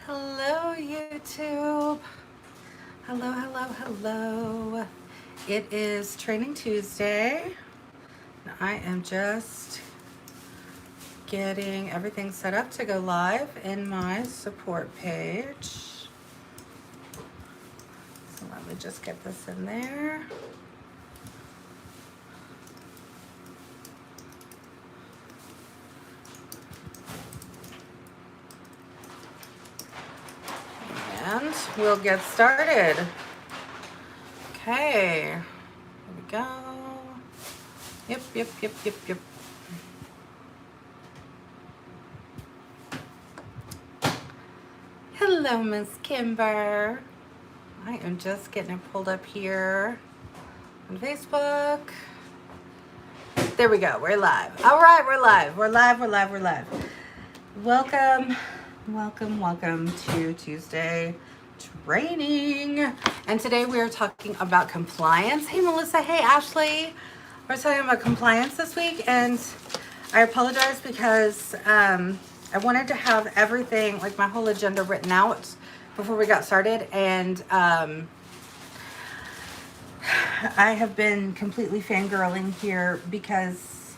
Hello, YouTube. Hello, hello, hello. It is Training Tuesday. And I am just getting everything set up to go live in my support page. So let me just get this in there. And we'll get started. Okay, here we go. Yep. Hello, Miss Kimber. I am just getting it pulled up here on Facebook. There we go, we're live. All right, we're live. We're live. Welcome to Tuesday Training. And today we are talking about compliance. Hey, Melissa. Hey, Ashley. We're talking about compliance this week, and I apologize because I wanted to have everything, like my whole agenda written out before we got started, and I have been completely fangirling here because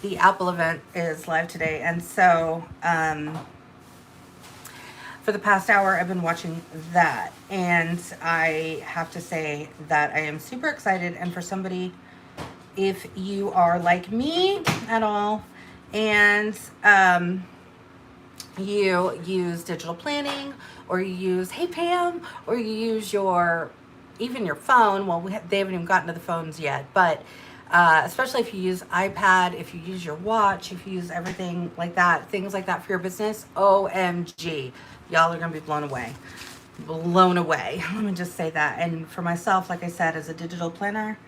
the Apple event is live today, and so for the past hour I've been watching that, and I have to say that I am super excited. And for somebody, if you are like me at all and you use digital planning, or you use Hey Pam, or you use even your phone. Well, they haven't even gotten to the phones yet, but especially if you use iPad, if you use your watch, if you use everything like that, things like that for your business, OMG, y'all are gonna be blown away. Let me just say that. And for myself, like I said, as a digital planner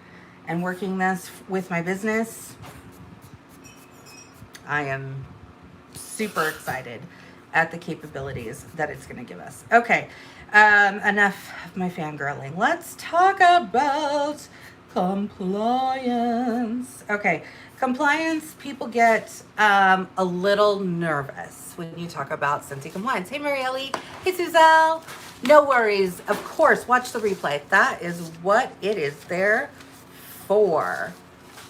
and working this with my business, I am super excited at the capabilities that it's going to give us. Okay, enough of my fangirling. Let's talk about compliance. Okay, compliance, people get a little nervous when you talk about Scentsy compliance. Hey, Mary Ellie. Hey, Suzelle. No worries. Of course, watch the replay. That is what it is there for,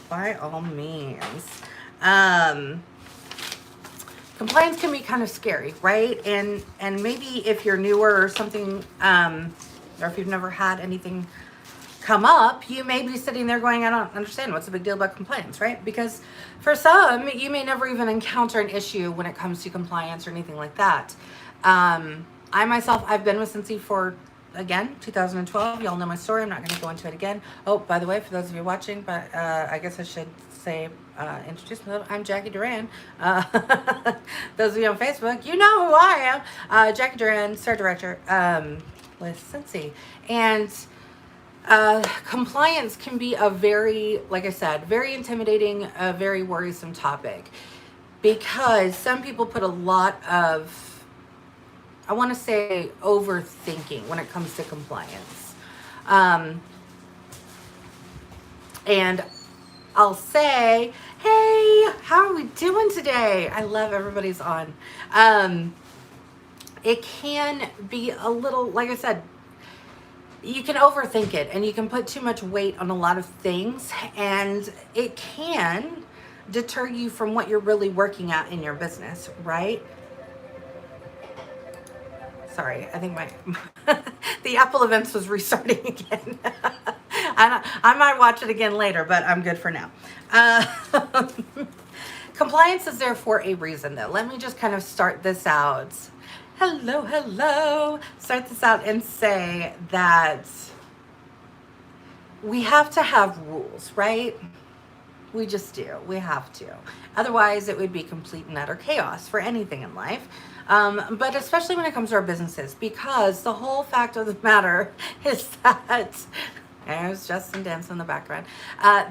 by all means. Compliance can be kind of scary, right? And maybe if you're newer or something, or if you've never had anything come up, you may be sitting there going, I don't understand, what's the big deal about compliance, right? Because for some, you may never even encounter an issue when it comes to compliance or anything like that. I myself, I've been with Scentsy for, again, 2012. Y'all know my story. I'm not going to go into it again. Oh, by the way, for those of you watching, but I guess I should say, introduce myself. I'm Jacqui Duran. Those of you on Facebook, you know who I am. Jacqui Duran, Star Director with Scentsy. And compliance can be a very, like I said, very intimidating, a very worrisome topic, because some people put a lot of, I want to say, overthinking when it comes to compliance. And I'll say, hey, how are we doing today? I love everybody's on. It can be a little, like I said, you can overthink it, and you can put too much weight on a lot of things, and it can deter you from what you're really working at in your business, right? Sorry, I think my the Apple events was restarting again. I might watch it again later, but I'm good for now. Compliance is there for a reason, though. Let me just kind of start this out. Hello. Start this out and say that we have to have rules, right? We just do. We have to. Otherwise, it would be complete and utter chaos for anything in life. But especially when it comes to our businesses, because the whole fact of the matter is that, there's Justin dancing in the background.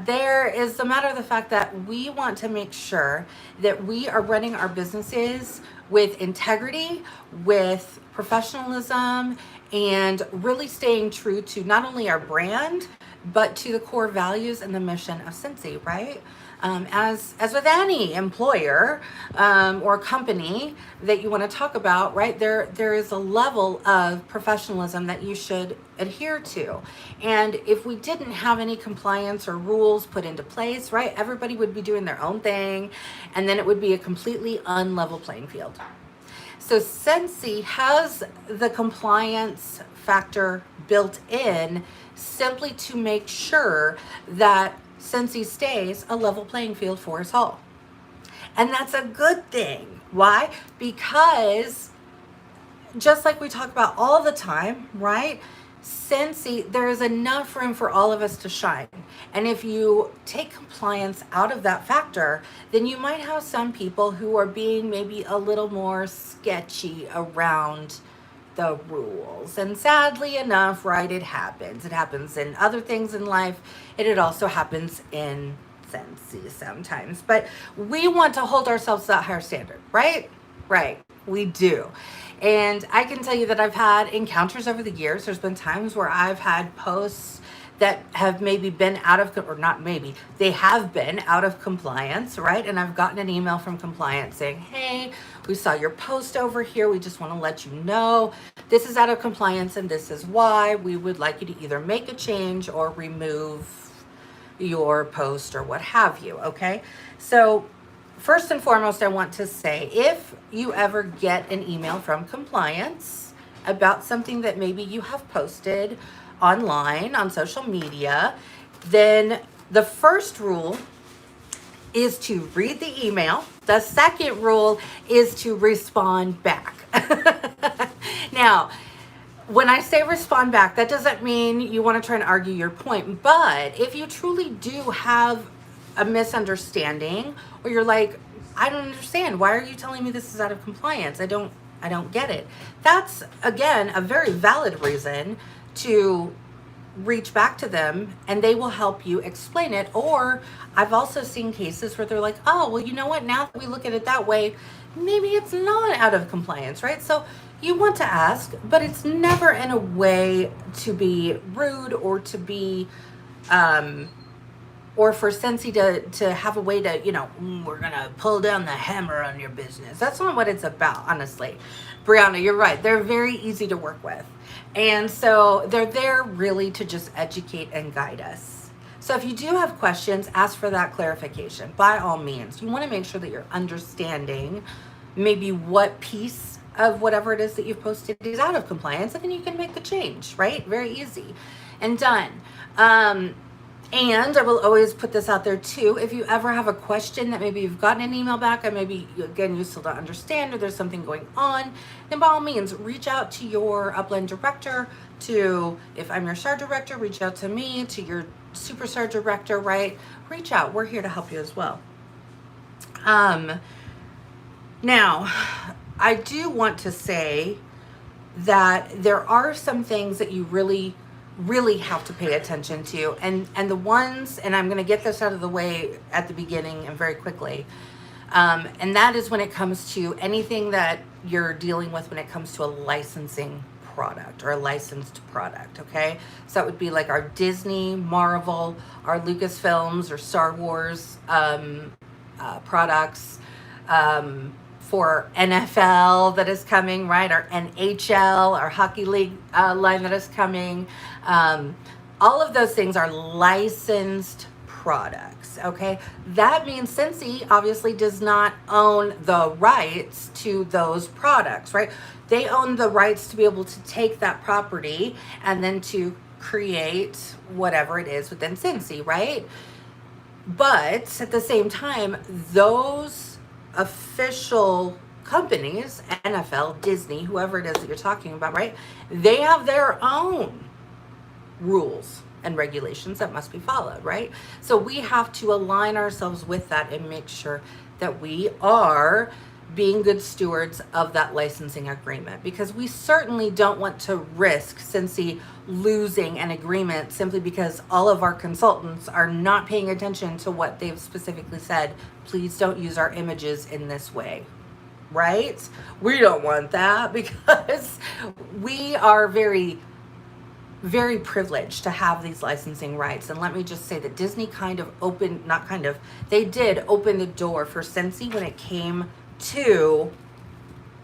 There is the matter of the fact that we want to make sure that we are running our businesses with integrity, with professionalism, and really staying true to not only our brand, but to the core values and the mission of Scentsy, right? as with any employer or company that you want to talk about, right? There is a level of professionalism that you should adhere to. And if we didn't have any compliance or rules put into place, right, everybody would be doing their own thing, and then it would be a completely unlevel playing field. So Scentsy has the compliance factor built in simply to make sure that Scentsy stays a level playing field for us all. And that's a good thing. Why? Because just like we talk about all the time, right? Scentsy, there is enough room for all of us to shine. And if you take compliance out of that factor, then you might have some people who are being maybe a little more sketchy around the rules. And sadly enough, right, it happens. It happens in other things in life, and it also happens in Scentsy sometimes. But we want to hold ourselves to that higher standard, right? Right, we do. And I can tell you that I've had encounters over the years. There's been times where I've had posts that have maybe been out of, or not maybe, they have been out of compliance, right? And I've gotten an email from compliance saying, hey, we saw your post over here. We just want to let you know this is out of compliance and this is why. We would like you to either make a change or remove your post or what have you, okay? So first and foremost, I want to say, if you ever get an email from compliance about something that maybe you have posted online on social media, then the first rule is to read the email. The second rule is to respond back. Now, when I say respond back, that doesn't mean you want to try and argue your point, but if you truly do have a misunderstanding, or you're like, I don't understand, why are you telling me this is out of compliance? I don't get it. That's, again, a very valid reason to reach back to them, and they will help you explain it. Or I've also seen cases where they're like, oh, well, you know what, now that we look at it that way, maybe it's not out of compliance, right? So you want to ask, but it's never in a way to be rude or to be or for Scentsy to have a way to, we're going to pull down the hammer on your business. That's not what it's about, honestly. Brianna, you're right. They're very easy to work with. And so they're there really to just educate and guide us. So if you do have questions, ask for that clarification. By all means, you want to make sure that you're understanding maybe what piece of whatever it is that you've posted is out of compliance, and then you can make the change, right? Very easy and done. And I will always put this out there too. If you ever have a question that maybe you've gotten an email back and maybe, again, you still don't understand, or there's something going on, then by all means, reach out to your upline director. If I'm your SAR director, reach out to me, to your super SAR director, right? Reach out. We're here to help you as well. Now, I do want to say that there are some things that you really have to pay attention to, and the ones, and I'm going to get this out of the way at the beginning and very quickly, and that is when it comes to anything that you're dealing with when it comes to a licensing product or a licensed product, okay? So that would be like our Disney, Marvel, our Lucasfilms or Star Wars products, for NFL that is coming, right? Our NHL, our hockey league line that is coming. All of those things are licensed products, okay? That means Scentsy obviously does not own the rights to those products, right? They own the rights to be able to take that property and then to create whatever it is within Scentsy, right? But at the same time, those official companies, NFL, Disney, whoever it is that you're talking about, right? They have their own rules and regulations that must be followed, right? So we have to align ourselves with that and make sure that we are being good stewards of that licensing agreement, because we certainly don't want to risk Scentsy losing an agreement simply because all of our consultants are not paying attention to what they've specifically said. Please don't use our images in this way, right? We don't want that, because we are very very privileged to have these licensing rights. And let me just say that Disney kind of opened, not kind of, they did open the door for Scentsy when it came to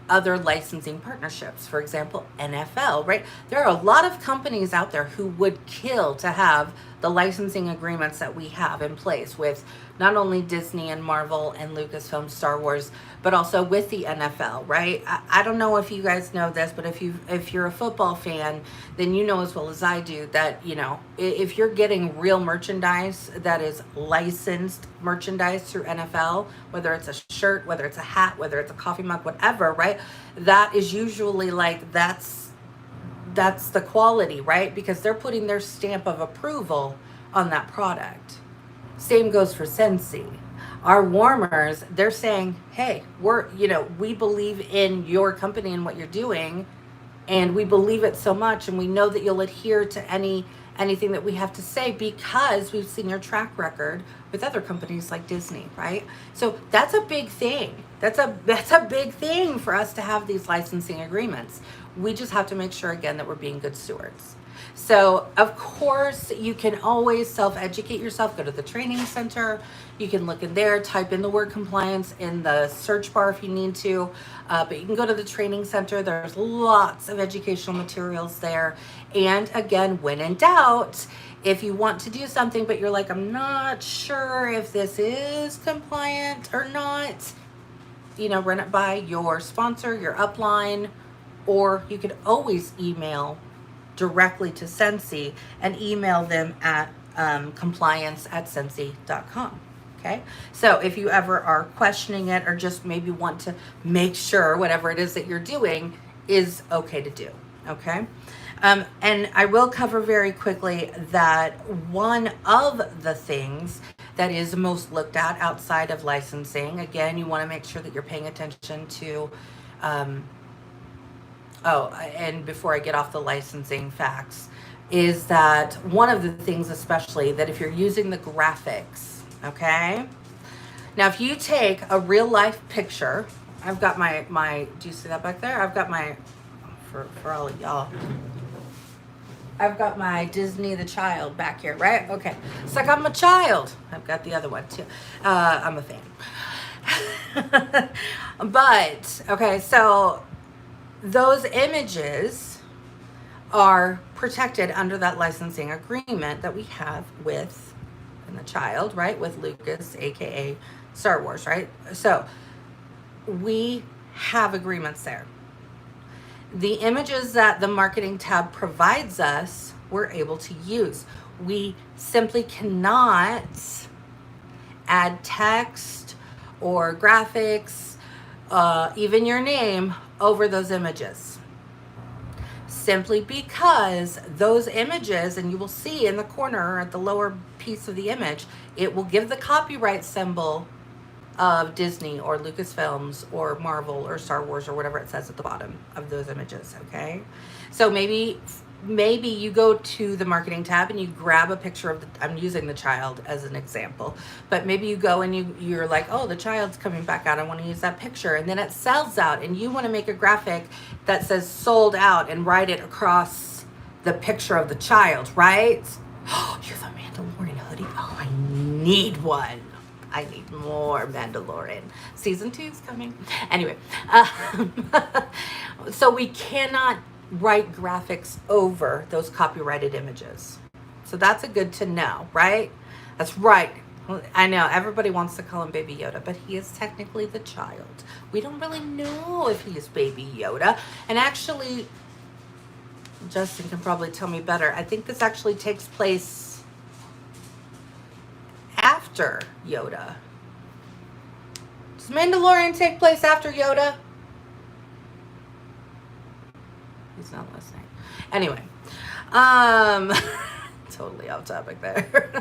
other licensing partnerships. For example, NFL, right? There are a lot of companies out there who would kill to have the licensing agreements that we have in place with not only Disney and Marvel and Lucasfilm, Star Wars, but also with the NFL, right? I don't know if you guys know this, but if you're a football fan, then you know as well as I do that, you know, if you're getting real merchandise that is licensed merchandise through NFL, whether it's a shirt, whether it's a hat, whether it's a coffee mug, whatever, right? That is usually like, that's the quality, right? Because they're putting their stamp of approval on that product. Same goes for Scentsy. Our warmers, they're saying, hey, we believe in your company and what you're doing, and we believe it so much, and we know that you'll adhere to anything that we have to say because we've seen your track record with other companies like Disney, right? So that's a big thing. That's a big thing for us to have these licensing agreements. We just have to make sure, again, that we're being good stewards. So, of course, you can always self-educate yourself. Go to the training center. You can look in there, type in the word compliance in the search bar if you need to. But you can go to the training center. There's lots of educational materials there. And again, when in doubt, if you want to do something, but you're like, I'm not sure if this is compliant or not, run it by your sponsor, your upline, or you could always email directly to Scentsy and email them at compliance@scentsy.com. Okay, so if you ever are questioning it or just maybe want to make sure whatever it is that you're doing is okay to do. Okay, and I will cover very quickly that one of the things that is most looked at outside of licensing, again, you want to make sure that you're paying attention to and before I get off the licensing facts, is that one of the things especially that if you're using the graphics, okay? Now, if you take a real life picture, I've got my do you see that back there? I've got my, for all of y'all, I've got my Disney the Child back here, right? Okay, so I got my child. I've got the other one too. I'm a fan. But, okay, so those images are protected under that licensing agreement that we have with the child, right? With Lucas, aka Star Wars, right? So we have agreements there. The images that the marketing tab provides us, we're able to use. We simply cannot add text or graphics, even your name, over those images, simply because those images, and you will see in the corner at the lower piece of the image, it will give the copyright symbol of Disney or Lucasfilms or Marvel or Star Wars or whatever it says at the bottom of those images. Okay, so maybe you go to the marketing tab and you grab a picture of I'm using the child as an example, but maybe you go and you're like, oh, the child's coming back out, I want to use that picture, and then it sells out and you want to make a graphic that says sold out and write it across the picture of the child, right? Oh, you have a Mandalorian hoodie. Oh, I need one. I need more Mandalorian. Season 2 is coming. Anyway, so we cannot write graphics over those copyrighted images. So that's a good to know, right? That's right. I know everybody wants to call him Baby Yoda, but he is technically the child. We don't really know if he is Baby Yoda. And actually, Justin can probably tell me better. I think this actually takes place after Yoda. Does Mandalorian take place after Yoda? He's not listening. Anyway, totally off topic there.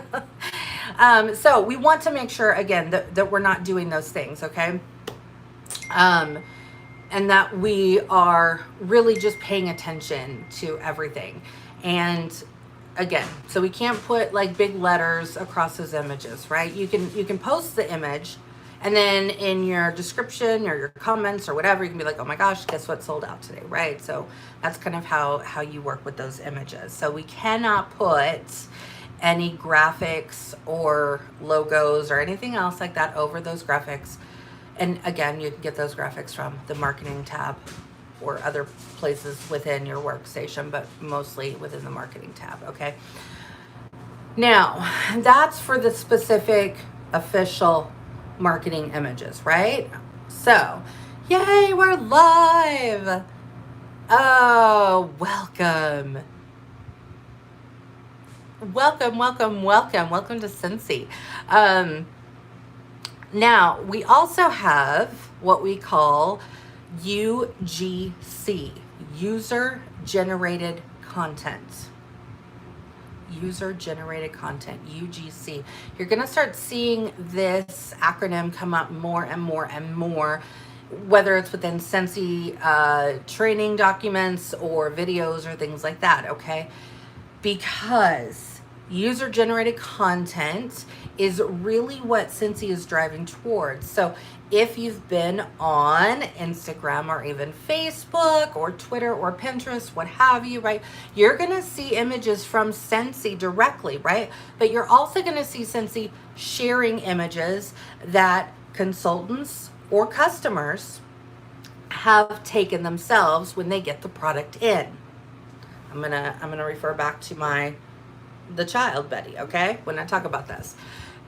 So we want to make sure, again, that we're not doing those things, okay? And that we are really just paying attention to everything. And again, so we can't put like big letters across those images, right? You can post the image And then in your description or your comments or whatever, you can be like, oh my gosh, guess what sold out today, right? So that's kind of how you work with those images. So we cannot put any graphics or logos or anything else like that over those graphics. And again, you can get those graphics from the marketing tab or other places within your workstation, but mostly within the marketing tab, okay? Now, that's for the specific official marketing images, right? So, yay, we're live. Oh, welcome. Welcome to Scentsy. Now, we also have what we call UGC, user-generated content. User-generated content, UGC. You're going to start seeing this acronym come up more and more, whether it's within Scentsy training documents or videos or things like that, okay? Because user-generated content is really what Scentsy is driving towards. So if you've been on Instagram or even Facebook or Twitter or Pinterest, what have you, right? You're going to see images from Scentsy directly, right? But you're also going to see Scentsy sharing images that consultants or customers have taken themselves when they get the product in. I'm gonna refer back to the child Betty, okay, when I talk about this.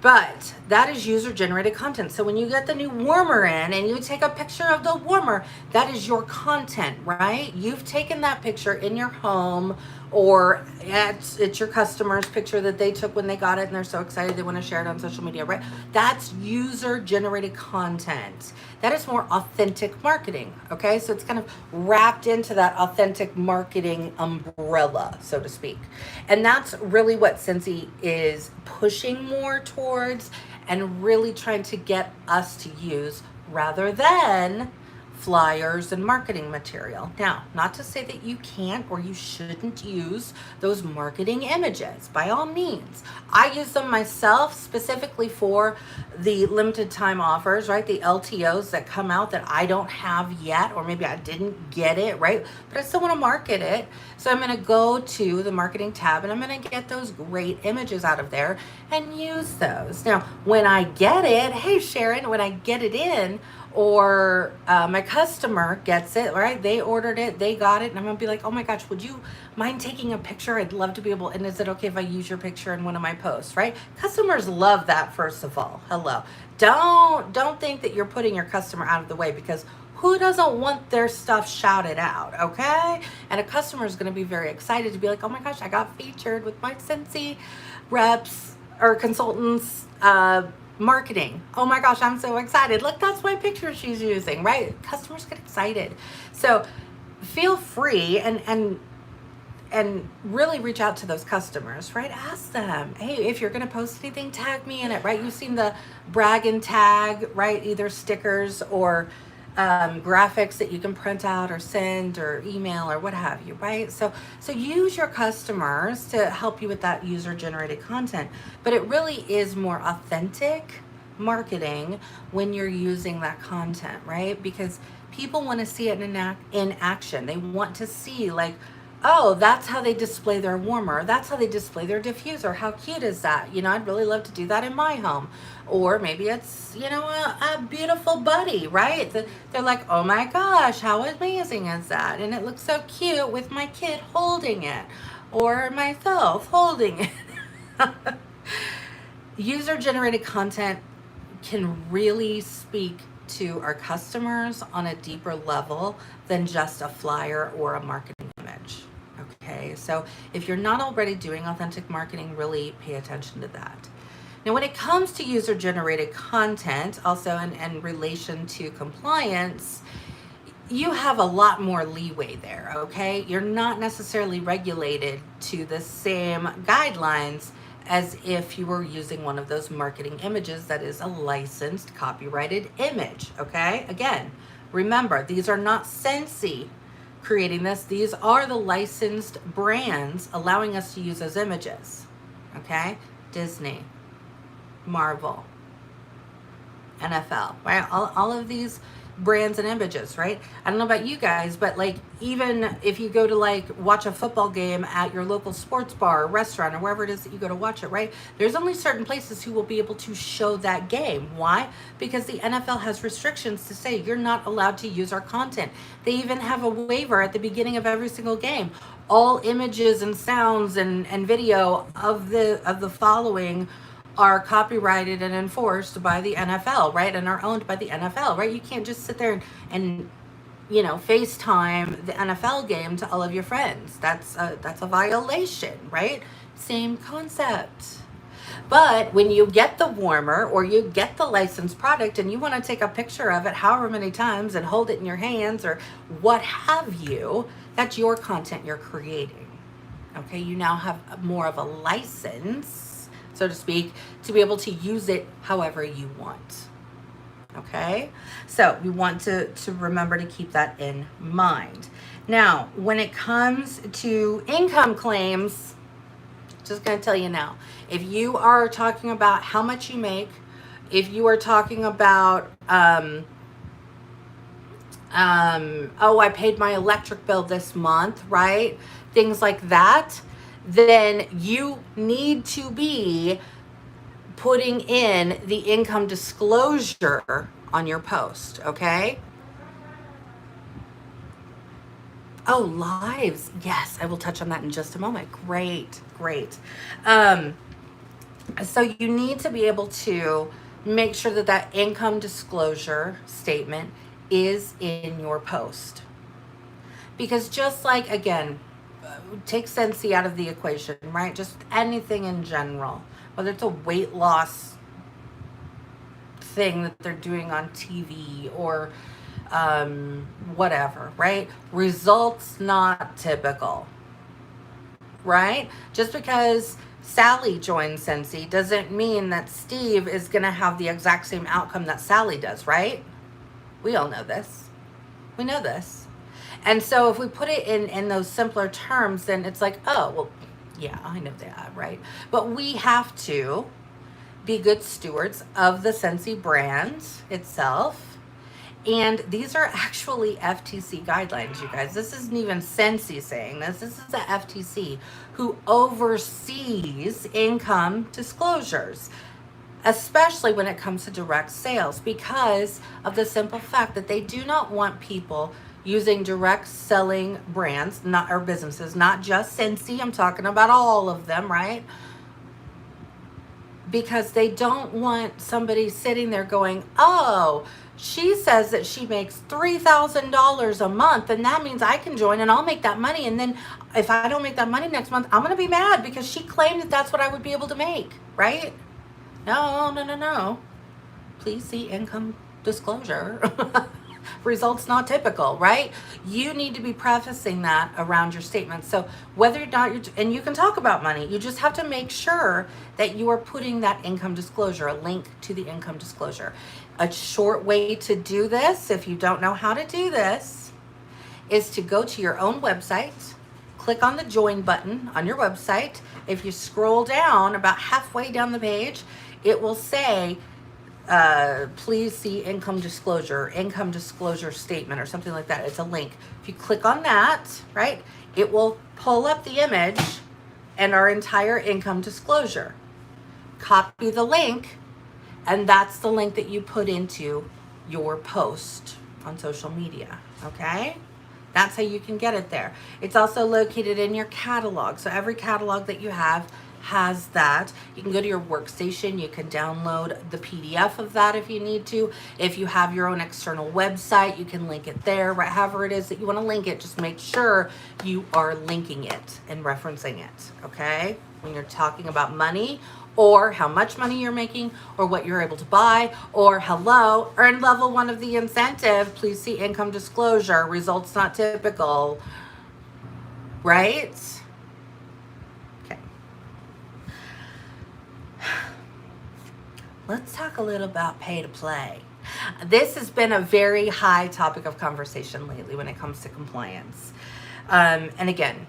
But that is user-generated content. So when you get the new warmer in and you take a picture of the warmer, that is your content, right? You've taken that picture in your home, or it's your customer's picture that they took when they got it and they're so excited they want to share it on social media, right? That's user-generated content. That is more authentic marketing, okay? So it's kind of wrapped into that authentic marketing umbrella, so to speak. And that's really what Scentsy is pushing more towards and really trying to get us to use, rather than flyers and marketing material. Now, not to say that you can't or you shouldn't use those marketing images. By all means. I use them myself specifically for the limited time offers, right? The LTOs that come out that I don't have yet, or maybe I didn't get it, right? But I still want to market it. So I'm going to go to the marketing tab and I'm going to get those great images out of there and use those. Now, when I get it, hey Sharon, when I get it in, or my customer gets it, right? They ordered it, they got it, and I'm gonna be like, oh my gosh, would you mind taking a picture? I'd love to be able, and is it okay if I use your picture in one of my posts, right? Customers love that, first of all. Hello. Don't think that you're putting your customer out of the way, because who doesn't want their stuff shouted out, okay? And a customer is gonna be very excited to be like, oh my gosh, I got featured with my Scentsy reps or consultants, marketing. Oh my gosh, I'm so excited. Look, that's my picture she's using, right? Customers get excited. So feel free and really reach out to those customers, right? Ask them, hey, if you're going to post anything, tag me in it, right? You've seen the brag and tag, right? Either stickers or graphics that you can print out or send or email or what have you, right? So use your customers to help you with that user-generated content, but it really is more authentic marketing when you're using that content, right? Because people want to see it in action. They want to see, like, oh, that's how they display their warmer. That's how they display their diffuser. How cute is that? You know, I'd really love to do that in my home. Or maybe it's, you know, a beautiful buddy, right? They're like, oh my gosh, how amazing is that? And it looks so cute with my kid holding it, or myself holding it. User-generated content can really speak to our customers on a deeper level than just a flyer or a marketing image. Okay, so if you're not already doing authentic marketing, really pay attention to that. Now, when it comes to user-generated content, also in relation to compliance, you have a lot more leeway there, okay? You're not necessarily regulated to the same guidelines as if you were using one of those marketing images that is a licensed, copyrighted image, okay? Again, remember, these are not Scentsy creating this. These are the licensed brands allowing us to use those images, okay? Disney, Marvel, NFL, right? All of these brands and images, right? I don't know about you guys, but like even if you go to like watch a football game at your local sports bar or restaurant or wherever it is that you go to watch it, right? There's only certain places who will be able to show that game. Why? Because the NFL has restrictions to say you're not allowed to use our content. They even have a waiver at the beginning of every single game. All images and sounds and video of the following are copyrighted and enforced by the NFL, right? And are owned by the NFL, right? You can't just sit there and FaceTime the NFL game to all of your friends. That's a violation, right? Same concept. But when you get the warmer or you get the licensed product and you want to take a picture of it however many times and hold it in your hands or what have you, that's your content you're creating. Okay, you now have more of a license, so to speak, to be able to use it however you want. Okay, so we want to remember to keep that in mind. Now, when it comes to income claims, just going to tell you now, if you are talking about how much you make, if you are talking about, oh, I paid my electric bill this month, right? Things like that, then you need to be putting in the income disclosure on your post, okay? Oh, lives. Yes, I will touch on that in just a moment. Great. So you need to be able to make sure that that income disclosure statement is in your post. Because just like, again, take Scentsy out of the equation, right? Just anything in general, whether it's a weight loss thing that they're doing on TV or whatever, right? Results not typical, right? Just because Sally joined Scentsy doesn't mean that Steve is going to have the exact same outcome that Sally does, right? We all know this. We know this. And so if we put it in those simpler terms, then it's like, oh, well, yeah, I know that, right? But we have to be good stewards of the Scentsy brand itself. And these are actually FTC guidelines, you guys. This isn't even Scentsy saying this. This is the FTC who oversees income disclosures, especially when it comes to direct sales, because of the simple fact that they do not want people using direct selling brands, or businesses, not just Scentsy. I'm talking about all of them, right? Because they don't want somebody sitting there going, oh, she says that she makes $3,000 a month, and that means I can join and I'll make that money. And then if I don't make that money next month, I'm going to be mad because she claimed that that's what I would be able to make, right? No. Please see income disclosure. Results not typical, right? You need to be prefacing that around your statement. So whether or not and you can talk about money, you just have to make sure that you are putting that income disclosure, a link to the income disclosure. A short way to do this, if you don't know how to do this, is to go to your own website, click on the join button on your website. If you scroll down about halfway down the page, it will say, please see income disclosure statement or something like that. It's a link. If you click on that, right, it will pull up the image and our entire income disclosure. Copy the link, and that's the link that you put into your post on social media, okay? That's how you can get it there. It's also located in your catalog. So every catalog that you have has that. You can go to your workstation. You can download the PDF of that if you need to. If you have your own external website, you can link it there. Right, however it is that you want to link it, just make sure you are linking it and referencing it, okay? When you're talking about money or how much money you're making or what you're able to buy or hello, earn level 1 of the incentive, please see income disclosure, results not typical, right? Let's talk a little about pay to play. This has been a very high topic of conversation lately when it comes to compliance. And again,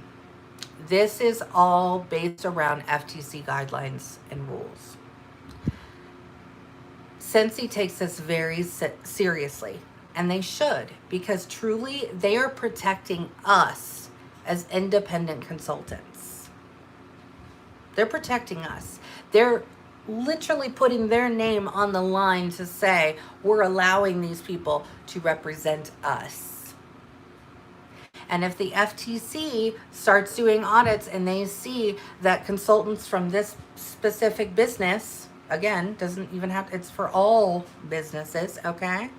this is all based around FTC guidelines and rules. Scentsy takes this very seriously, and they should, because truly they are protecting us as independent consultants. They're protecting us. They're literally putting their name on the line to say, we're allowing these people to represent us. And if the FTC starts doing audits and they see that consultants from this specific business, again, doesn't even have, it's for all businesses, okay?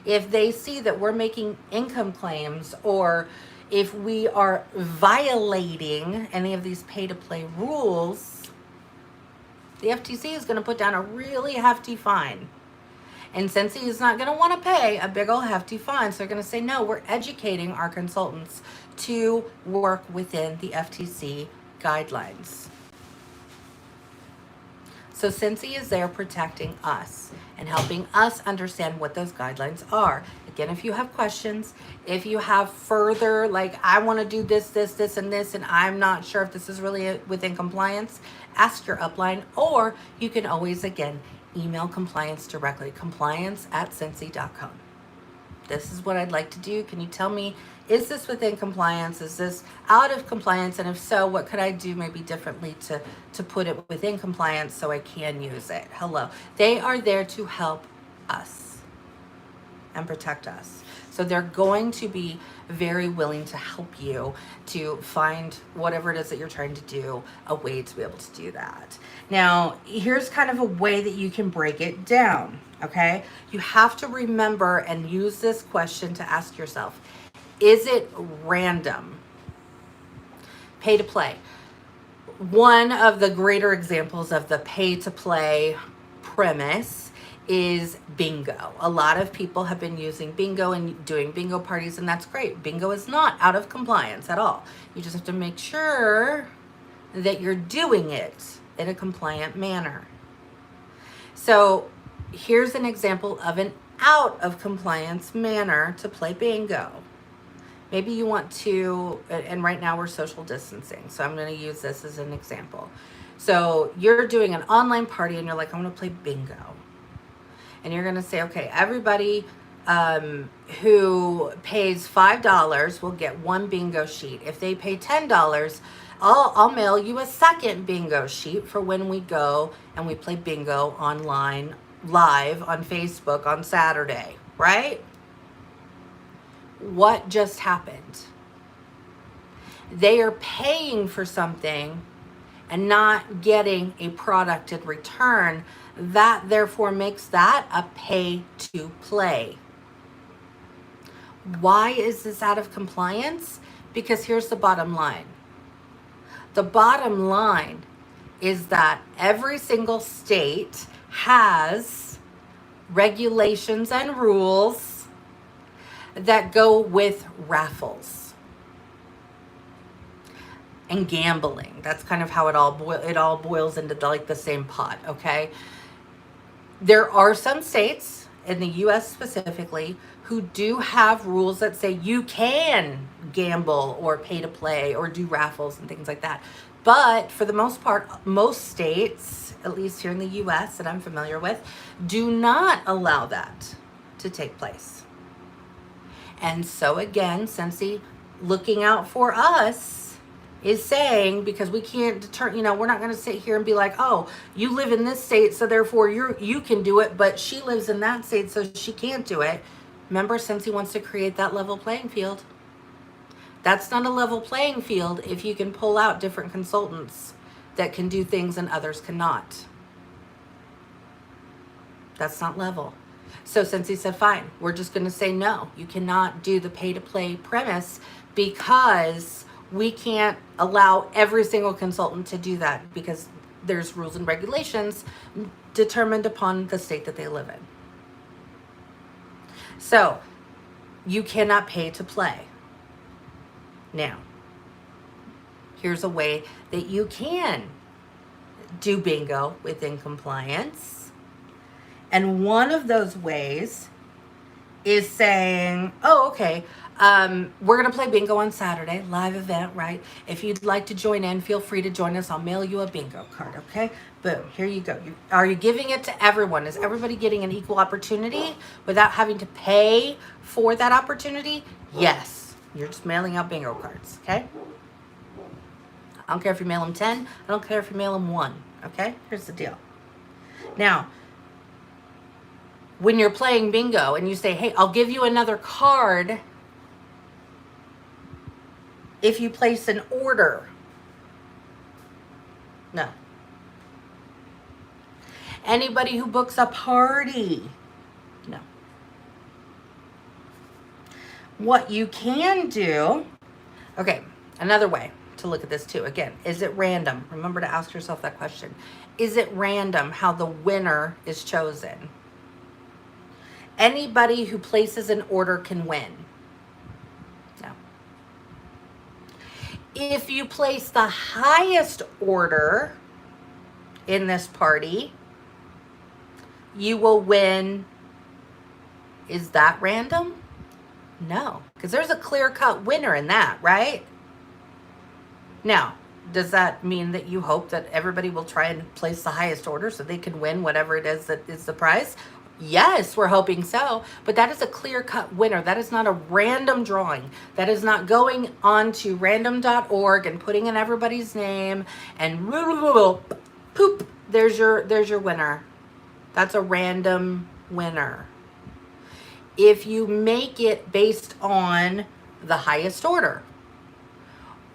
If they see that we're making income claims, or if we are violating any of these pay-to-play rules, the FTC is going to put down a really hefty fine. And Scentsy is not going to want to pay a big old hefty fine. So they're going to say, no, we're educating our consultants to work within the FTC guidelines. So Scentsy is there protecting us and helping us understand what those guidelines are. Again, if you have questions, if you have further, like, I want to do this, and this, and I'm not sure if this is really within compliance, ask your upline, or you can always, again, email compliance directly, compliance@scentsy.com. This is what I'd like to do. Can you tell me, is this within compliance? Is this out of compliance? And if so, what could I do maybe differently to put it within compliance so I can use it? Hello. They are there to help us and protect us. So they're going to be very willing to help you to find whatever it is that you're trying to do, a way to be able to do that. Now, here's kind of a way that you can break it down, okay? You have to remember and use this question to ask yourself, is it random? Pay to play. One of the greater examples of the pay to play premise is bingo. A lot of people have been using bingo and doing bingo parties, and that's great. Bingo is not out of compliance at all. You just have to make sure that you're doing it in a compliant manner. So here's an example of an out of compliance manner to play bingo. Maybe you want to, and right now we're social distancing, so I'm going to use this as an example. So you're doing an online party and you're like, I want to play bingo. And you're going to say, okay, everybody who pays $5 will get one bingo sheet. If they pay $10, I'll mail you a second bingo sheet for when we go and we play bingo online, live on Facebook on Saturday, right? What just happened? They are paying for something and not getting a product in return. That therefore makes that a pay to play. Why is this out of compliance? Because here's the bottom line. The bottom line is that every single state has regulations and rules that go with raffles and gambling. That's kind of how it all boils into the same pot, okay? There are some states in the US specifically who do have rules that say you can gamble or pay to play or do raffles and things like that. But for the most part, most states, at least here in the US that I'm familiar with, do not allow that to take place. And so again, Scentsy, looking out for us, is saying, because we can't determine, we're not going to sit here and be like, oh, you live in this state, so therefore you can do it, but she lives in that state, so she can't do it. Remember, Scentsy wants to create that level playing field. That's not a level playing field if you can pull out different consultants that can do things and others cannot. That's not level. So Scentsy said, fine, we're just going to say no. You cannot do the pay-to-play premise because we can't allow every single consultant to do that because there's rules and regulations determined upon the state that they live in. So you cannot pay to play. Now, here's a way that you can do bingo within compliance. And one of those ways is saying, oh, okay, we're going to play bingo on Saturday, live event, right? If you'd like to join in, feel free to join us. I'll mail you a bingo card, okay? Boom, here you go. Are you giving it to everyone? Is everybody getting an equal opportunity without having to pay for that opportunity? Yes. You're just mailing out bingo cards, okay? I don't care if you mail them 10. I don't care if you mail them 1, okay? Here's the deal. Now, when you're playing bingo and you say, hey, I'll give you another card if you place an order. No. Anybody who books a party. No. What you can do, okay, another way to look at this too. Again, is it random? Remember to ask yourself that question. Is it random how the winner is chosen? Anybody who places an order can win. No. If you place the highest order in this party, you will win. Is that random? No, because there's a clear-cut winner in that, right? Now, does that mean that you hope that everybody will try and place the highest order so they can win whatever it is that is the prize? Yes, we're hoping so, but that is a clear-cut winner. That is not a random drawing. That is not going on to random.org and putting in everybody's name and poop, there's your winner. That's a random winner. If you make it based on the highest order,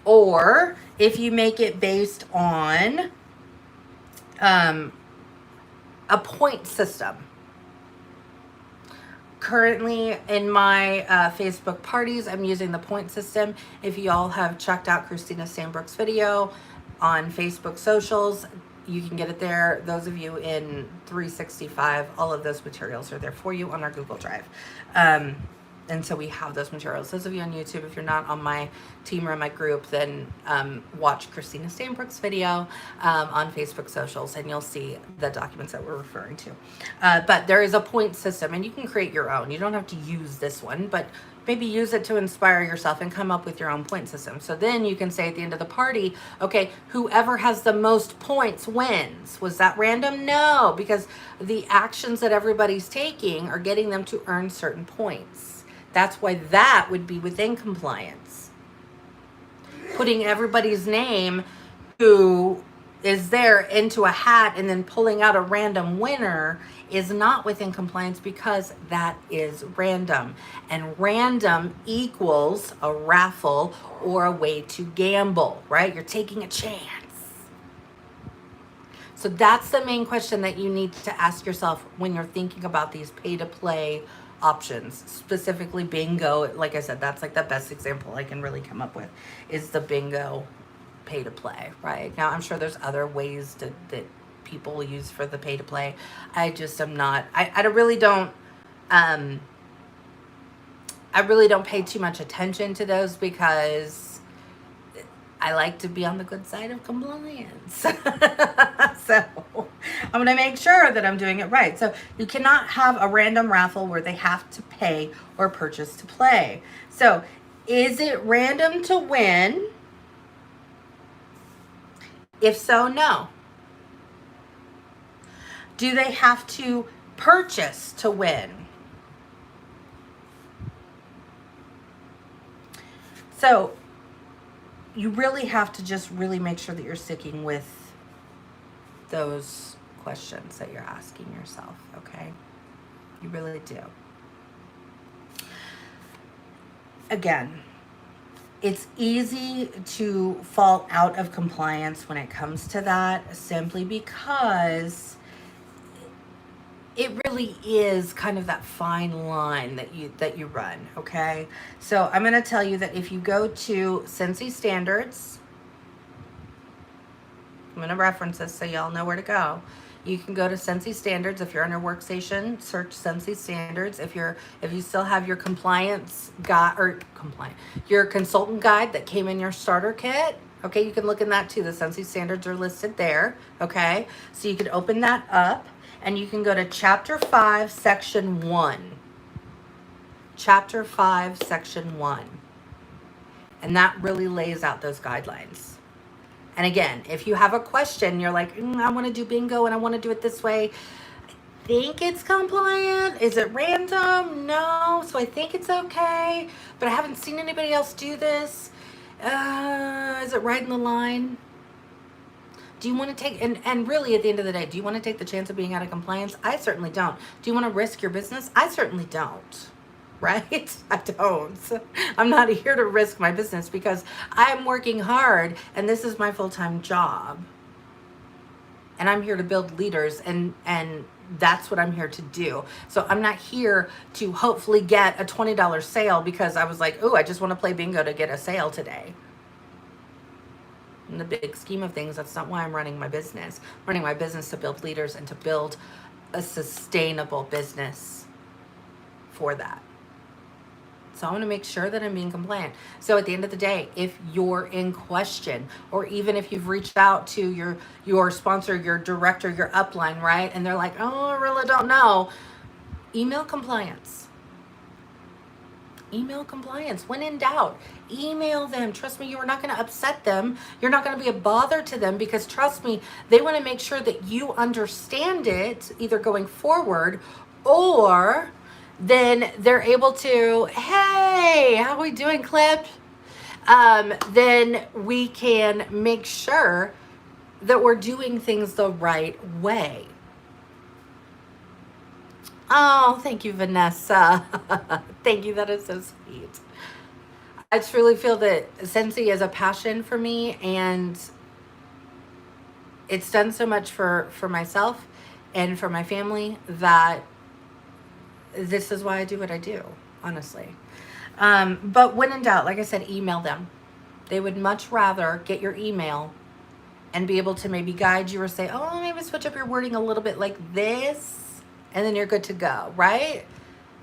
or if you make it based on a point system. Currently in my Facebook parties, I'm using the point system. If you all have checked out Christina Sandbrook's video on Facebook socials, you can get it there. Those of you in 365, all of those materials are there for you on our Google Drive. And so we have those materials. Those of you on YouTube, if you're not on my team or in my group, then watch Christina Steinbrook's video on Facebook socials, and you'll see the documents that we're referring to. But there is a point system, and you can create your own. You don't have to use this one, but maybe use it to inspire yourself and come up with your own point system. So then you can say at the end of the party, okay, whoever has the most points wins. Was that random? No, because the actions that everybody's taking are getting them to earn certain points. That's why that would be within compliance. Putting everybody's name who is there into a hat and then pulling out a random winner is not within compliance, because that is random. And random equals a raffle or a way to gamble, right? You're taking a chance. So that's the main question that you need to ask yourself when you're thinking about these pay-to-play options, specifically bingo. Like I said, that's like the best example I can really come up with, is the bingo pay to play, right? Now I'm sure there's other ways that people use for the pay to play. I just am not, I really don't pay too much attention to those, because I like to be on the good side of compliance. So I'm going to make sure that I'm doing it right. So you cannot have a random raffle where they have to pay or purchase to play. So is it random to win? If so, no. Do they have to purchase to win? So you really have to just really make sure that you're sticking with those questions that you're asking yourself, okay? You really do. Again, it's easy to fall out of compliance when it comes to that, simply because it really is kind of that fine line that you run, okay? So I'm going to tell you that if you go to Scentsy Standards, I'm going to reference this so y'all know where to go. You can go to Scentsy Standards. If you're on your workstation, search Scentsy Standards. If you still have your compliance guide, or your consultant guide that came in your starter kit, okay, you can look in that too. The Scentsy Standards are listed there, okay? So you can open that up, and you can go to Chapter 5, Section 1. Chapter 5, Section 1. And that really lays out those guidelines. And again, if you have a question, you're like, I want to do bingo and I want to do it this way. I think it's compliant. Is it random? No. So I think it's okay. But I haven't seen anybody else do this. Is it right in the line? Do you want to take, and really at the end of the day, do you want to take the chance of being out of compliance? I certainly don't. Do you want to risk your business? I certainly don't. Right? I don't. I'm not here to risk my business because I'm working hard and this is my full-time job. And I'm here to build leaders and that's what I'm here to do. So I'm not here to hopefully get a $20 sale because I was like, oh, I just want to play bingo to get a sale today. In the big scheme of things, that's not why I'm running my business. I'm running my business to build leaders and to build a sustainable business for that. So I want to make sure that I'm being compliant. So at the end of the day, if you're in question, or even if you've reached out to your sponsor, your director, your upline, right? And they're like, oh, I really don't know. Email compliance. Email compliance. When in doubt, email them. Trust me, you are not going to upset them. You're not going to be a bother to them because trust me, they want to make sure that you understand it either going forward or then they're able to, hey, how are we doing, Clip? Then we can make sure that we're doing things the right way. Oh, thank you, Vanessa. Thank you. That is so sweet. I truly feel that Scentsy is a passion for me, and it's done so much for myself and for my family that this is why I do what I do, honestly. But when in doubt, like I said, email them. They would much rather get your email and be able to maybe guide you or say, oh, maybe switch up your wording a little bit like this, and then you're good to go, right?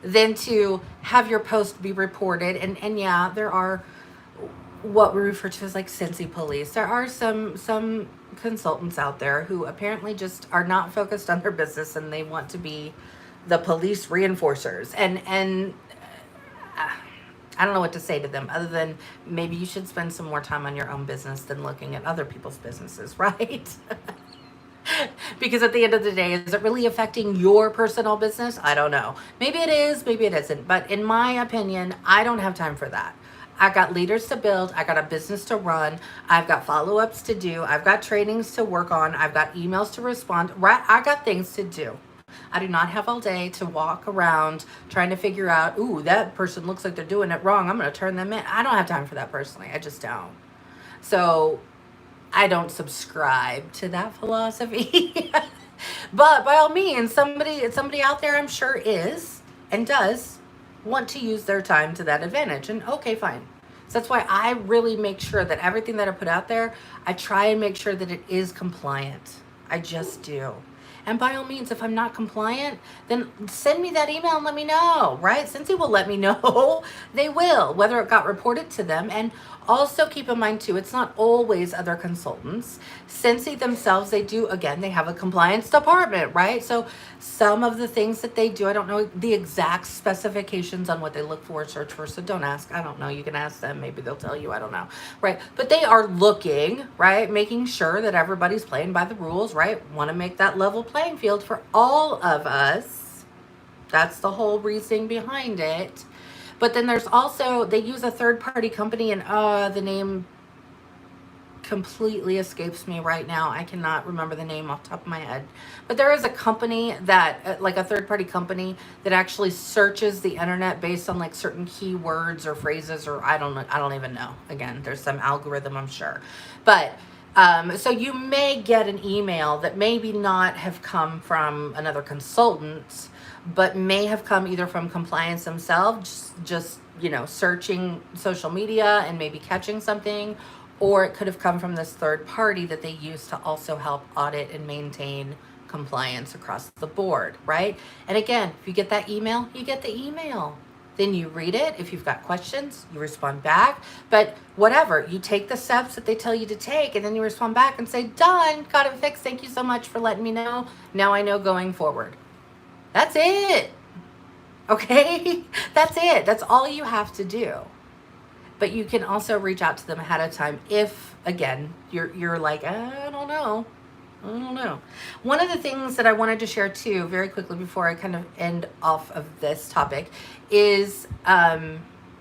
Than to have your post be reported. And yeah, there are what we refer to as like Scentsy police. There are some consultants out there who apparently just are not focused on their business and they want to be the police reinforcers. And I don't know what to say to them other than maybe you should spend some more time on your own business than looking at other people's businesses, right? Because at the end of the day, is it really affecting your personal business? I don't know. Maybe it is, maybe it isn't. But in my opinion, I don't have time for that. I got leaders to build. I got a business to run. I've got follow-ups to do. I've got trainings to work on. I've got emails to respond. Right? I got things to do. I do not have all day to walk around trying to figure out, ooh, that person looks like they're doing it wrong. I'm going to turn them in. I don't have time for that personally. I just don't. So I don't subscribe to that philosophy. But by all means, somebody out there I'm sure is and does want to use their time to that advantage. And okay, fine. So that's why I really make sure that everything that I put out there, I try and make sure that it is compliant. I just do. And by all means, if I'm not compliant, then send me that email and let me know, right? Scentsy will let me know. They will, whether it got reported to them. And also keep in mind too, it's not always other consultants. Scentsy themselves, they do, again, they have a compliance department, right? So some of the things that they do, I don't know the exact specifications on what they look for, search for, so don't ask. I don't know. You can ask them. Maybe they'll tell you. I don't know, right? But they are looking, right? Making sure that everybody's playing by the rules, right? Want to make that level playing field for all of us. That's the whole reasoning behind it. But then there's also, they use a third-party company, and the name completely escapes me right now. I cannot remember the name off the top of my head. But there is a company that, like a third-party company, that actually searches the internet based on like certain keywords or phrases, or I don't even know. Again, there's some algorithm, I'm sure. But so you may get an email that maybe not have come from another consultant, but may have come either from compliance themselves, just searching social media and maybe catching something, or it could have come from this third party that they use to also help audit and maintain compliance across the board, right? And again, if you get that email, you get the email. Then you read it. If you've got questions, you respond back. But whatever, you take the steps that they tell you to take, and then you respond back and say, done, got it fixed. Thank you so much for letting me know. Now I know going forward. That's it. Okay? That's it. That's all you have to do. But you can also reach out to them ahead of time if, again, you're like, I don't know. I don't know. One of the things that I wanted to share too, very quickly before I kind of end off of this topic, is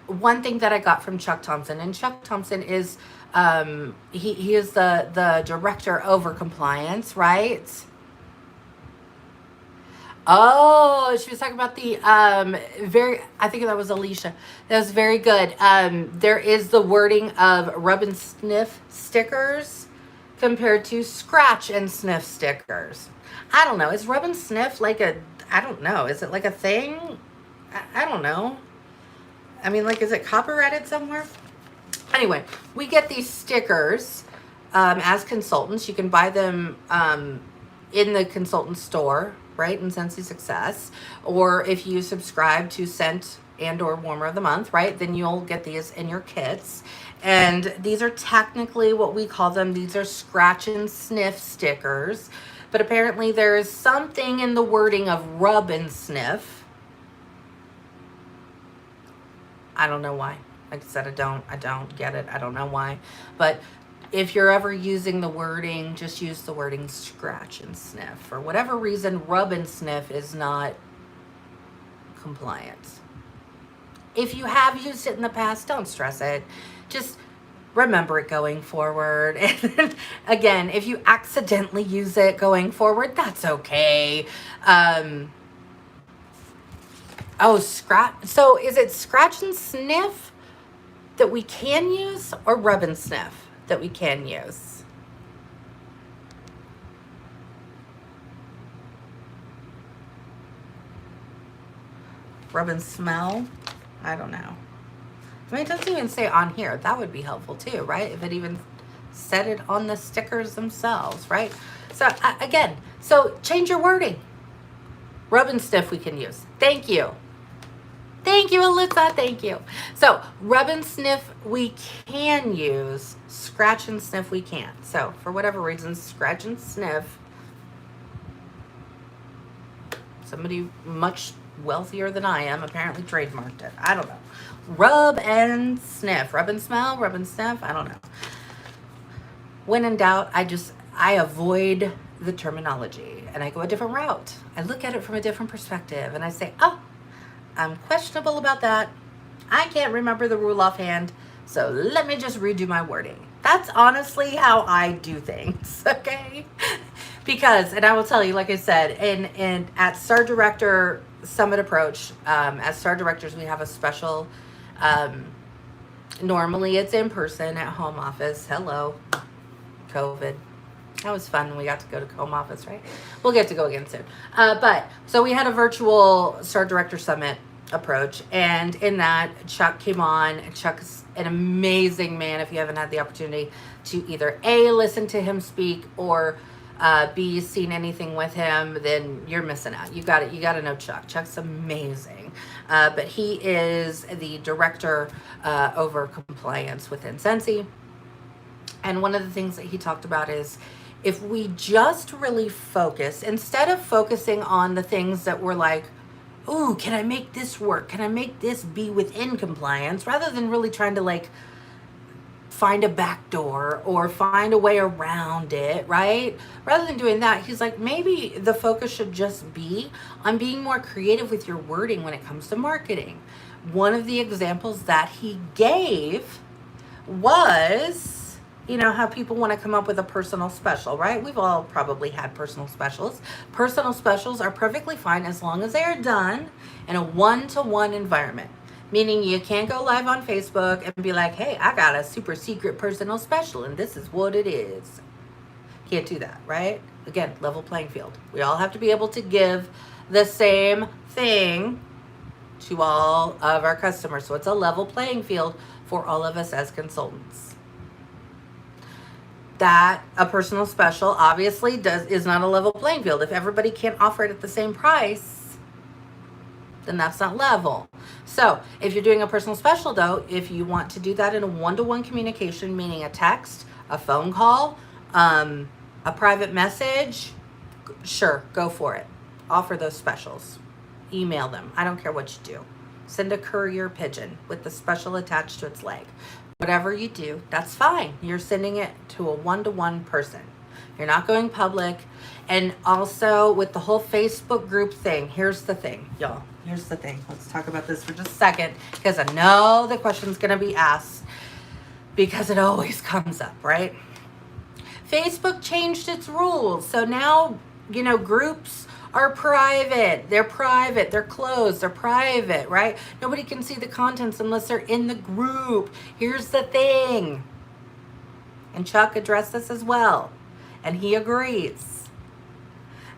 one thing that I got from Chuck Thompson. And Chuck Thompson is he is the director over compliance, right? Oh, she was talking about the I think that was Alicia. That was very good. There is the wording of rub and sniff stickers compared to scratch and sniff stickers. I don't know. Is rub and sniff like a, I don't know. Is it like a thing? I don't know. I mean, like, is it copyrighted somewhere? Anyway, we get these stickers as consultants. You can buy them in the consultant store, right, in Scentsy Success. Or if you subscribe to Scent and or Warmer of the Month, right, then you'll get these in your kits. And these are technically what we call them. These are scratch and sniff stickers. But apparently there is something in the wording of rub and sniff. I don't know why. Like I said, I don't get it. I don't know why. But if you're ever using the wording, just use the wording scratch and sniff. For whatever reason, rub and sniff is not compliant. If you have used it in the past, don't stress it. Just remember it going forward. And again, if you accidentally use it going forward, that's okay. Oh, scratch. So is it scratch and sniff that we can use, or rub and sniff that we can use? Rub and smell? I don't know. I mean, it doesn't even say on here. That would be helpful too, right? If it even said it on the stickers themselves, right? So again, so change your wording. Rub and sniff we can use. Thank you. Thank you, Alyssa. Thank you. So rub and sniff we can use. Scratch and sniff we can't. So for whatever reason, scratch and sniff. Somebody much wealthier than I am apparently trademarked it. I don't know. Rub and sniff. Rub and smell, rub and sniff. I don't know. When in doubt, I avoid the terminology and I go a different route. I look at it from a different perspective and I say, oh, I'm questionable about that. I can't remember the rule offhand, so let me just redo my wording. That's honestly how I do things, okay? Because, and I will tell you, like I said, in at Star Director Summit Approach, as Star Directors, we have a special, normally it's in person at home office. Hello, COVID. That was fun when we got to go to home office, right? We'll get to go again soon. But so we had a virtual Star Director Summit Approach, and in that, Chuck came on. Chuck's an amazing man. If you haven't had the opportunity to either A, listen to him speak, or B, seen anything with him, then you're missing out. You got it. You got to know Chuck. Chuck's amazing. But he is the director over compliance within Scentsy. And one of the things that he talked about is if we just really focus, instead of focusing on the things that we're like, ooh, can I make this work? Can I make this be within compliance? Rather than really trying to like find a back door or find a way around it, right? Rather than doing that, he's like, maybe the focus should just be on being more creative with your wording when it comes to marketing. One of the examples that he gave was, you know, how people want to come up with a personal special, right? We've all probably had personal specials. Personal specials are perfectly fine as long as they are done in a one-to-one environment. Meaning you can't go live on Facebook and be like, hey, I got a super secret personal special and this is what it is. Can't do that, right? Again, level playing field. We all have to be able to give the same thing to all of our customers. So it's a level playing field for all of us as consultants. That a personal special obviously is not a level playing field. If everybody can't offer it at the same price, then that's not level. So if you're doing a personal special though, if you want to do that in a one-to-one communication, meaning a text, a phone call, a private message, sure, go for it. Offer those specials. email them. I don't care what you do. Send a courier pigeon with the special attached to its leg. Whatever you do, that's fine. You're sending it to a one-to-one person. You're not going public. And also with the whole Facebook group thing, here's the thing, y'all. Here's the thing. Let's talk about this for just a second, because I know the question's going to be asked, because it always comes up, right? Facebook changed its rules. So now, you know, groups are private. They're private. They're closed. They're private, right? Nobody can see the contents unless they're in the group. Here's the thing. And Chuck addressed this as well. And he agrees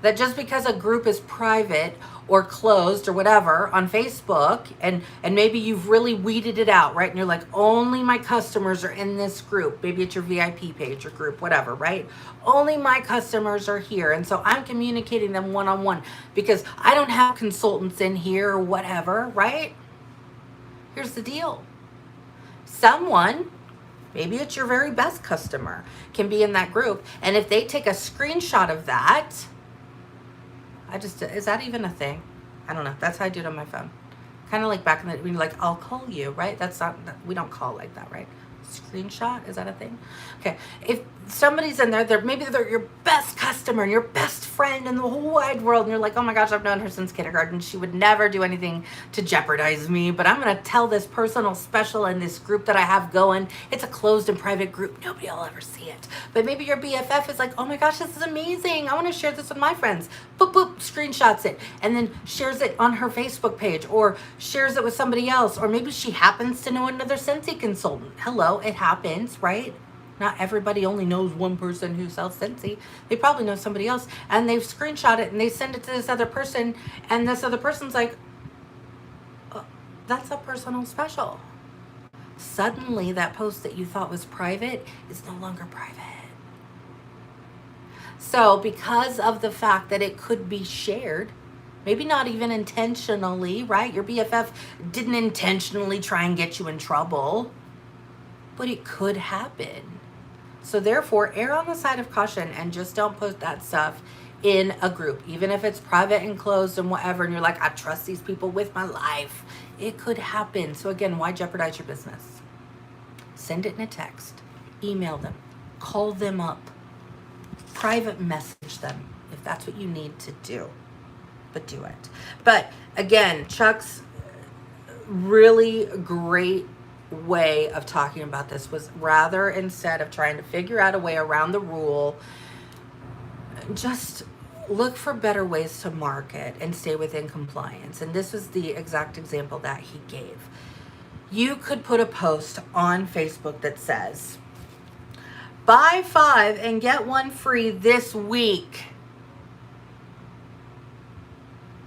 that just because a group is private or closed or whatever on Facebook, and maybe you've really weeded it out, right? And you're like, only my customers are in this group. Maybe it's your VIP page or group, whatever, right? Only my customers are here. And so I'm communicating them one-on-one because I don't have consultants in here or whatever, right? Here's the deal. Someone, maybe it's your very best customer, can be in that group. And if they take a screenshot of that, is that even a thing? I don't know. That's how I do it on my phone. Kind of like back in the, when you're like, I'll call you, right? That's not, we don't call like that, right? Screenshot, is that a thing? Okay. If somebody's in there, maybe they're your best customer and your best friend in the whole wide world, and you're like, oh my gosh, I've known her since kindergarten. She would never do anything to jeopardize me, but I'm going to tell this personal special in this group that I have going. It's a closed and private group. Nobody will ever see it. But maybe your BFF is like, oh my gosh, this is amazing. I want to share this with my friends. Boop, boop, screenshots it, and then shares it on her Facebook page, or shares it with somebody else. Or maybe she happens to know another Scentsy consultant. Hello, it happens, right? Not everybody only knows one person who sells Scentsy. They probably know somebody else, and they've screenshot it and they send it to this other person, and this other person's like, oh, that's a personal special. Suddenly that post that you thought was private is no longer private. So because of the fact that it could be shared, maybe not even intentionally, right? Your BFF didn't intentionally try and get you in trouble, but it could happen. So therefore, err on the side of caution and just don't post that stuff in a group, even if it's private and closed and whatever, and you're like, I trust these people with my life. It could happen. So again, why jeopardize your business? Send it in a text, email them, call them up, private message them if that's what you need to do, but do it. But again, Chuck's really great way of talking about this was, rather, instead of trying to figure out a way around the rule, just look for better ways to market and stay within compliance. And this was the exact example that he gave. You could put a post on Facebook that says, buy 5 and get 1 free this week.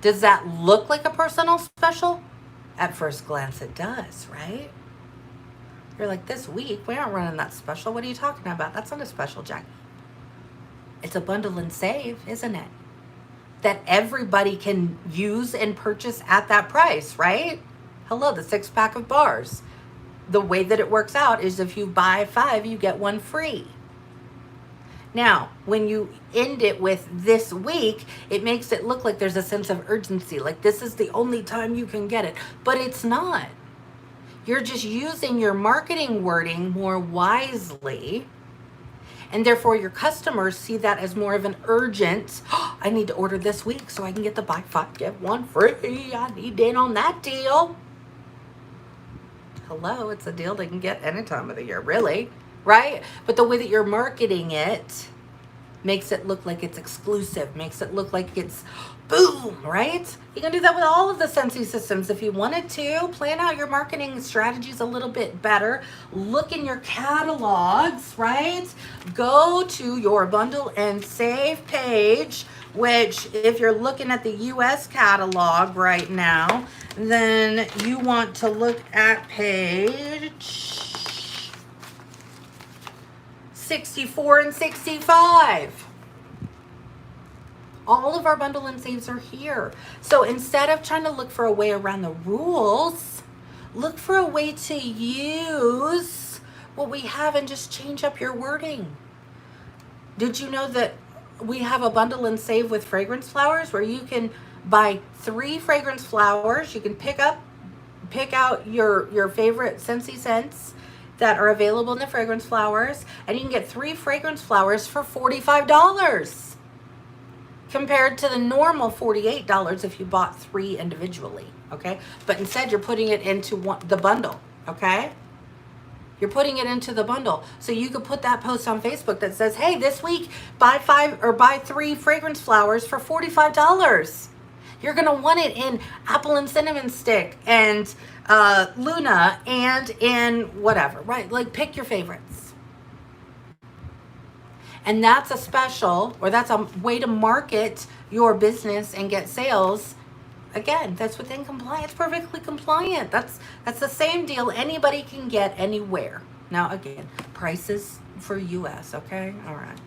Does that look like a personal special? At first glance it does, right? You're like, this week? We aren't running that special. What are you talking about? That's not a special, Jacqui. It's a bundle and save, isn't it? That everybody can use and purchase at that price, right? Hello, the 6-pack of bars. The way that it works out is if you buy 5, you get 1 free. Now, when you end it with this week, it makes it look like there's a sense of urgency, like this is the only time you can get it, but it's not. You're just using your marketing wording more wisely, and therefore your customers see that as more of an urgent, oh, I need to order this week so I can get the buy 5, get 1 free. I need in on that deal. Hello, it's a deal they can get any time of the year, really, right? But the way that you're marketing it makes it look like it's exclusive, makes it look like it's boom, right? You can do that with all of the Scentsy systems if you wanted to. Plan out your marketing strategies a little bit better. Look in your catalogs, right? Go to your bundle and save page, which if you're looking at the US catalog right now, then you want to look at page 64 and 65. All of our bundle and saves are here. So instead of trying to look for a way around the rules, look for a way to use what we have and just change up your wording. Did you know that we have a bundle and save with fragrance flowers where you can buy 3 fragrance flowers. You can pick out your favorite Scentsy scents that are available in the fragrance flowers, and you can get 3 fragrance flowers for $45 compared to the normal $48 if you bought 3 individually, okay? But instead you're putting it into the bundle, okay? You're putting it into the bundle. So you could put that post on Facebook that says, hey, this week buy 3 fragrance flowers for $45. You're going to want it in apple and cinnamon stick and Luna and in whatever, right? Like pick your favorites. And that's a special, or that's a way to market your business and get sales. Again, that's within compliance, perfectly compliant. That's the same deal anybody can get anywhere. Now, again, prices for US, okay? All right.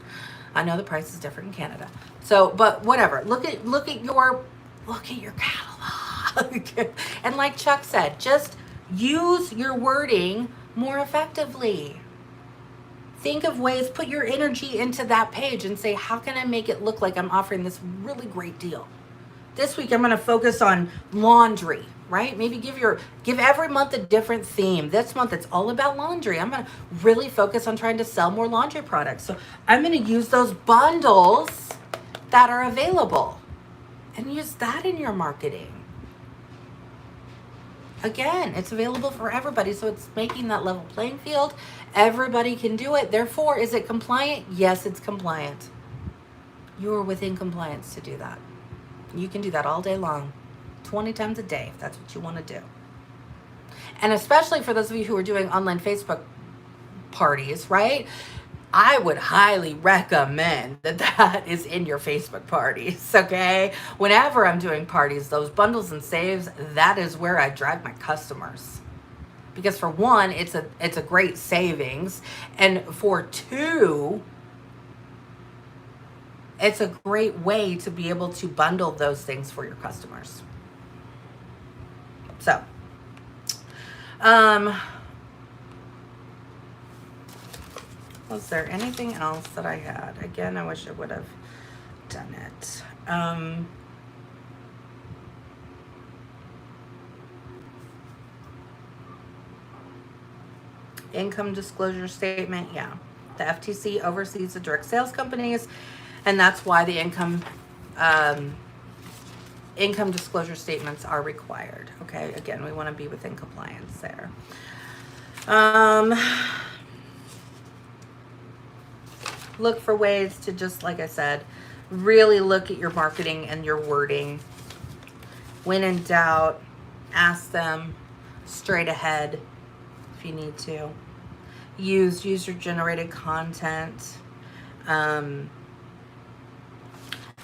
I know the price is different in Canada. So, but whatever. Look at your catalog. And like Chuck said, just use your wording more effectively. Think of ways, put your energy into that page and say, how can I make it look like I'm offering this really great deal? This week I'm going to focus on laundry, right? Maybe give every month a different theme. This month it's all about laundry. I'm going to really focus on trying to sell more laundry products. So I'm going to use those bundles that are available and use that in your marketing. Again, it's available for everybody, so it's making that level playing field. Everybody can do it. Therefore, is it compliant? Yes, it's compliant. You are within compliance to do that. You can do that all day long, 20 times a day, if that's what you want to do. And especially for those of you who are doing online Facebook parties, right? I would highly recommend that is in your Facebook parties, okay? Whenever I'm doing parties, those bundles and saves, that is where I drive my customers. Because for one, it's a great savings. And for 2, it's a great way to be able to bundle those things for your customers. So, was there anything else that I had? Again, I wish I would have done it. Income disclosure statement, yeah. The FTC oversees the direct sales companies, and that's why the income disclosure statements are required. Okay, again, we want to be within compliance there. Look for ways to, just like I said, really look at your marketing and your wording. When in doubt, ask them straight ahead if you need to. Use user-generated content.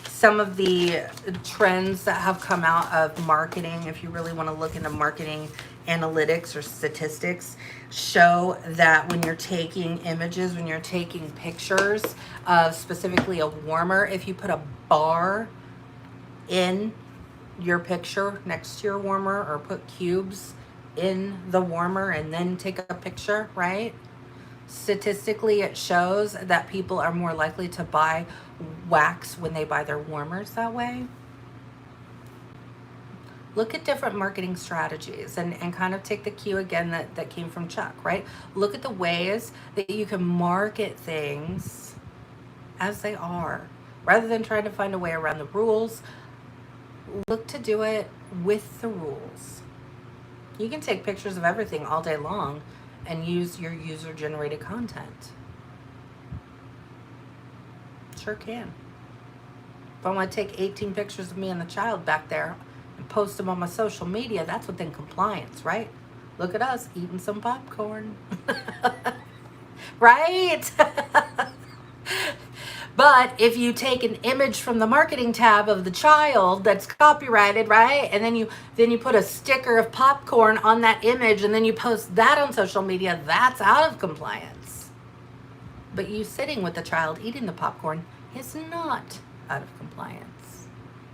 Some of the trends that have come out of marketing, if you really want to look into marketing analytics or statistics, show that when you're taking images, when you're taking pictures of specifically a warmer, if you put a bar in your picture next to your warmer, or put cubes in the warmer and then take a picture, right? Statistically, it shows that people are more likely to buy wax when they buy their warmers that way. Look at different marketing strategies and kind of take the cue again that came from Chuck, right? Look at the ways that you can market things as they are. Rather than trying to find a way around the rules, look to do it with the rules. You can take pictures of everything all day long and use your user-generated content. Sure can. If I want to take 18 pictures of me and the child back there and post them on my social media, that's within compliance, right? Look at us eating some popcorn. Right? But if you take an image from the marketing tab of the child that's copyrighted, right? And then you put a sticker of popcorn on that image and then you post that on social media, that's out of compliance. But you sitting with the child eating the popcorn is not out of compliance,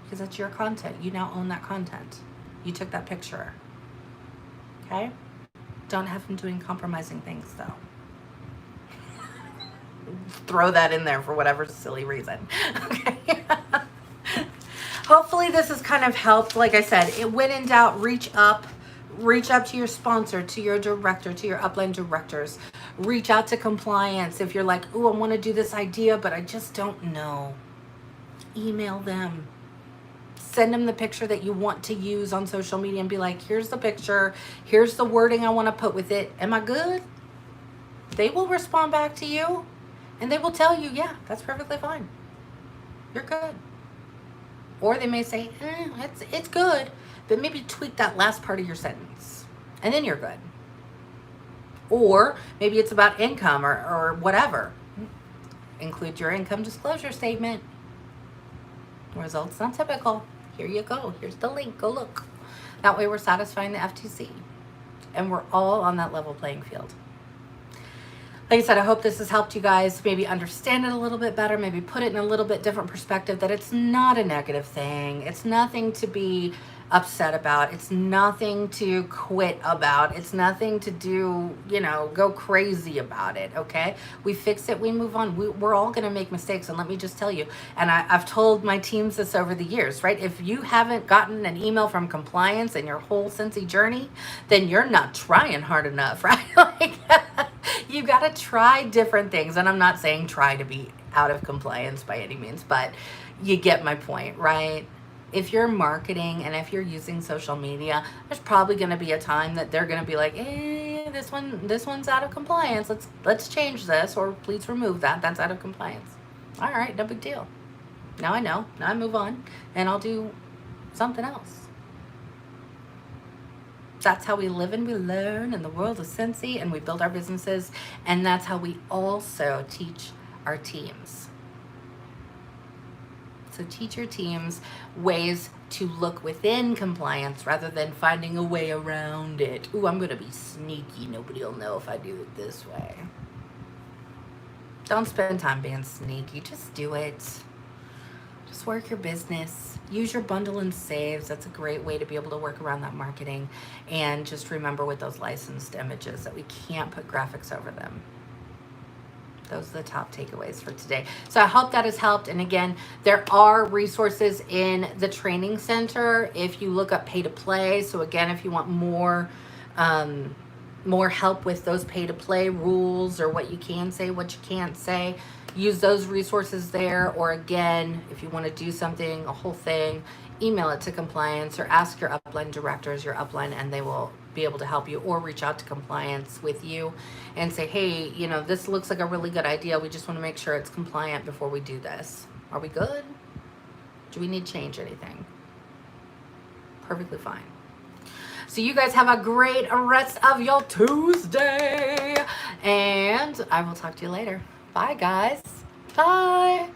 because that's your content. You now own that content. You took that picture. Okay? Don't have them doing compromising things though. Throw that in there for whatever silly reason. Okay. hopefully this has kind of helped. Like I said, it when in doubt, reach up to your sponsor, to your director, to your upline directors. Reach out to compliance if you're like, oh, I want to do this idea, but I just don't know. Email them. Send them the picture that you want to use on social media and be like, here's the picture. Here's the wording I want to put with it. Am I good? They will respond back to you and they will tell you, yeah, that's perfectly fine. You're good. Or they may say, it's good, but maybe tweak that last part of your sentence and then you're good. Or maybe it's about income or whatever. Include your income disclosure statement. Results not typical. Here you go. Here's the link. Go look. That way we're satisfying the FTC. And we're all on that level playing field. Like I said, I hope this has helped you guys maybe understand it a little bit better, maybe put it in a little bit different perspective, that it's not a negative thing. It's nothing to be upset about. It's nothing to quit about. It's nothing to do, go crazy about it, okay? We fix it, we move on. We're all going to make mistakes, and let me just tell you, and I've told my teams this over the years, right? If you haven't gotten an email from compliance in your whole Scentsy journey, then you're not trying hard enough, right? Like, you got to try different things, and I'm not saying try to be out of compliance by any means, but you get my point, right? If you're marketing and if you're using social media, there's probably going to be a time that they're going to be like, hey, this one's out of compliance. Let's change this, or please remove that. That's out of compliance. All right, no big deal. Now I know. Now I move on and I'll do something else. That's how we live and we learn in the world of Scentsy, and we build our businesses, and that's how we also teach our teams. So teach your teams ways to look within compliance rather than finding a way around it. Ooh, I'm going to be sneaky. Nobody will know if I do it this way. Don't spend time being sneaky. Just do it. Just work your business. Use your bundle and saves. That's a great way to be able to work around that marketing. And just remember with those licensed images that we can't put graphics over them. Those are the top takeaways for today. So I hope that has helped. And again, there are resources in the training center if you look up pay to play. So again, if you want more help with those pay to play rules, or what you can say, what you can't say, use those resources there. Or again, if you want to do something, a whole thing, email it to compliance or ask your upline directors, your upline, and they will be able to help you, or reach out to compliance with you and say, hey, this looks like a really good idea. We just want to make sure it's compliant before we do this. Are we good? Do we need to change anything? Perfectly fine. So you guys have a great rest of your Tuesday, and I will talk to you later. Bye, guys. Bye.